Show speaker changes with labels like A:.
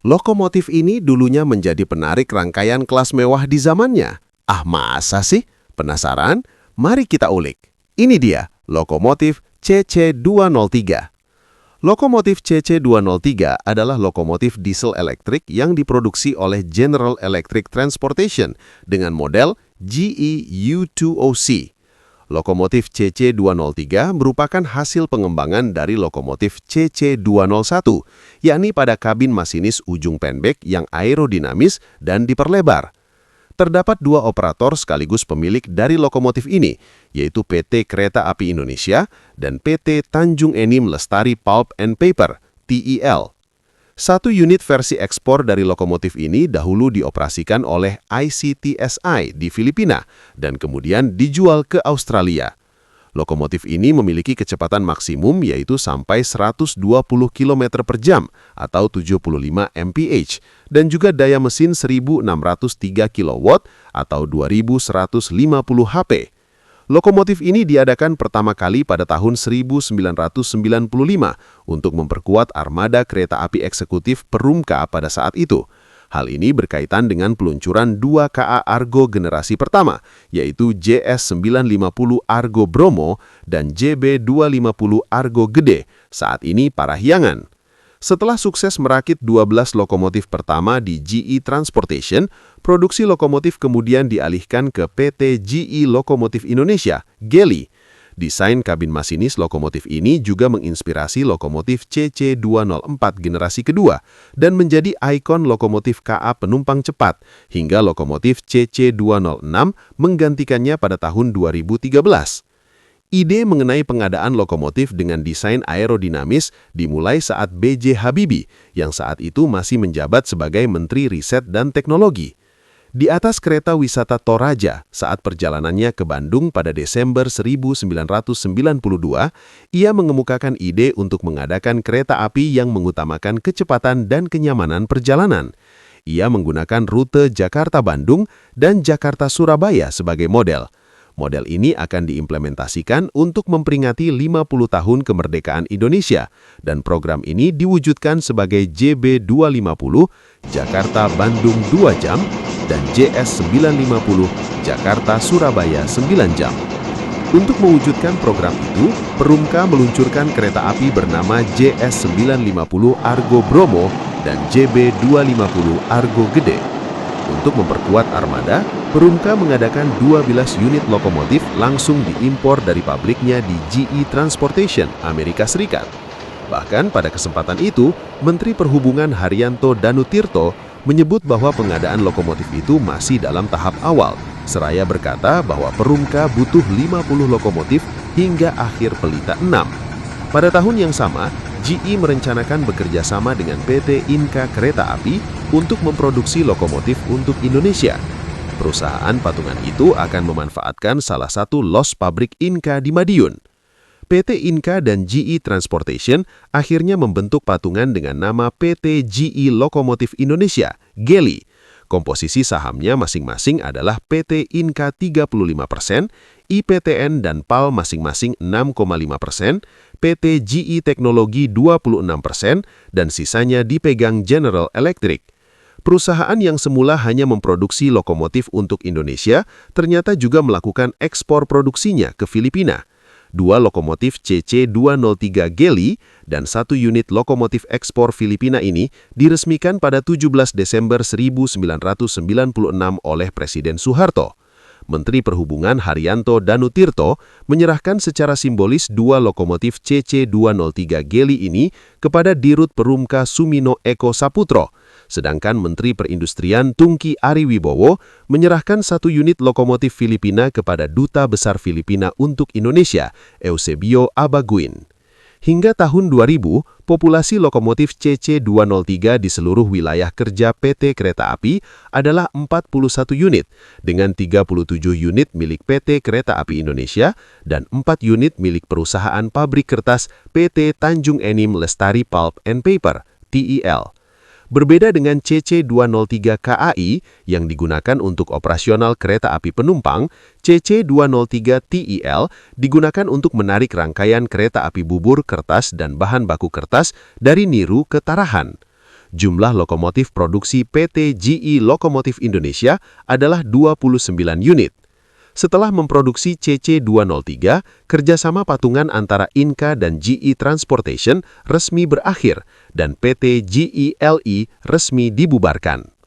A: Lokomotif ini dulunya menjadi penarik rangkaian kelas mewah di zamannya. Ah, masa sih? Penasaran? Mari kita ulik. Ini dia, lokomotif CC203. Lokomotif CC203 adalah lokomotif diesel elektrik yang diproduksi oleh General Electric Transportation dengan model GE U2OC. Lokomotif CC203 merupakan hasil pengembangan dari lokomotif CC201, yakni pada kabin masinis ujung pendek yang aerodinamis dan diperlebar. Terdapat dua operator sekaligus pemilik dari lokomotif ini, yaitu PT Kereta Api Indonesia dan PT Tanjung Enim Lestari Pulp and Paper, TEL. Satu unit versi ekspor dari lokomotif ini dahulu dioperasikan oleh ICTSI di Filipina dan kemudian dijual ke Australia. Lokomotif ini memiliki kecepatan maksimum yaitu sampai 120 km per jam atau 75 mph dan juga daya mesin 1.603 kW atau 2.150 HP. Lokomotif ini diadakan pertama kali pada tahun 1995 untuk memperkuat armada kereta api eksekutif Perumka pada saat itu. Hal ini berkaitan dengan peluncuran 2 KA Argo generasi pertama, yaitu JS950 Argo Bromo dan JB250 Argo Gede, saat ini Parahyangan. Setelah sukses merakit 12 lokomotif pertama di GE Transportation, produksi lokomotif kemudian dialihkan ke PT GE Lokomotif Indonesia, GELI. Desain kabin masinis lokomotif ini juga menginspirasi lokomotif CC204 generasi kedua dan menjadi ikon lokomotif KA penumpang cepat hingga lokomotif CC206 menggantikannya pada tahun 2013. Ide mengenai pengadaan lokomotif dengan desain aerodinamis dimulai saat B.J. Habibie yang saat itu masih menjabat sebagai Menteri Riset dan Teknologi. Di atas kereta wisata Toraja saat perjalanannya ke Bandung pada Desember 1992, ia mengemukakan ide untuk mengadakan kereta api yang mengutamakan kecepatan dan kenyamanan perjalanan. Ia menggunakan rute Jakarta-Bandung dan Jakarta-Surabaya sebagai model. Model ini akan diimplementasikan untuk memperingati 50 tahun kemerdekaan Indonesia dan program ini diwujudkan sebagai JB250 Jakarta-Bandung 2 jam dan JS950 Jakarta-Surabaya 9 jam. Untuk mewujudkan program itu, Perumka meluncurkan kereta api bernama JS950 Argo Bromo dan JB250 Argo Gede. Untuk memperkuat armada, Perumka mengadakan 12 unit lokomotif langsung diimpor dari pabriknya di GE Transportation, Amerika Serikat. Bahkan pada kesempatan itu, Menteri Perhubungan Haryanto Danutirto menyebut bahwa pengadaan lokomotif itu masih dalam tahap awal, seraya berkata bahwa Perumka butuh 50 lokomotif hingga akhir pelita 6. Pada tahun yang sama, GE merencanakan bekerja sama dengan PT Inka Kereta Api untuk memproduksi lokomotif untuk Indonesia. Perusahaan patungan itu akan memanfaatkan salah satu los pabrik Inka di Madiun. PT Inka dan GE Transportation akhirnya membentuk patungan dengan nama PT GE Lokomotif Indonesia, GELI. Komposisi sahamnya masing-masing adalah PT Inka 35%, IPTN dan PAL masing-masing 6,5%, PT GE Teknologi 26%, dan sisanya dipegang General Electric. Perusahaan yang semula hanya memproduksi lokomotif untuk Indonesia, ternyata juga melakukan ekspor produksinya ke Filipina. 2 lokomotif CC203 GELI dan 1 unit lokomotif ekspor Filipina ini diresmikan pada 17 Desember 1996 oleh Presiden Soeharto. Menteri Perhubungan Haryanto Danutirto menyerahkan secara simbolis 2 lokomotif CC203 GELI ini kepada Dirut Perumka Sumino Eko Saputro, sedangkan Menteri Perindustrian Tungki Ari Wibowo menyerahkan 1 unit lokomotif Filipina kepada Duta Besar Filipina untuk Indonesia, Eusebio Abaguin. Hingga tahun 2000, populasi lokomotif CC203 di seluruh wilayah kerja PT Kereta Api adalah 41 unit, dengan 37 unit milik PT Kereta Api Indonesia dan 4 unit milik perusahaan pabrik kertas PT Tanjung Enim Lestari Pulp and Paper, TEL. Berbeda dengan CC203 KAI yang digunakan untuk operasional kereta api penumpang, CC203 TIL digunakan untuk menarik rangkaian kereta api bubur kertas dan bahan baku kertas dari Niru ke Tarahan. Jumlah lokomotif produksi PT GE Lokomotif Indonesia adalah 29 unit. Setelah memproduksi CC203, kerjasama patungan antara Inka dan GE Transportation resmi berakhir dan PT GE LE resmi dibubarkan.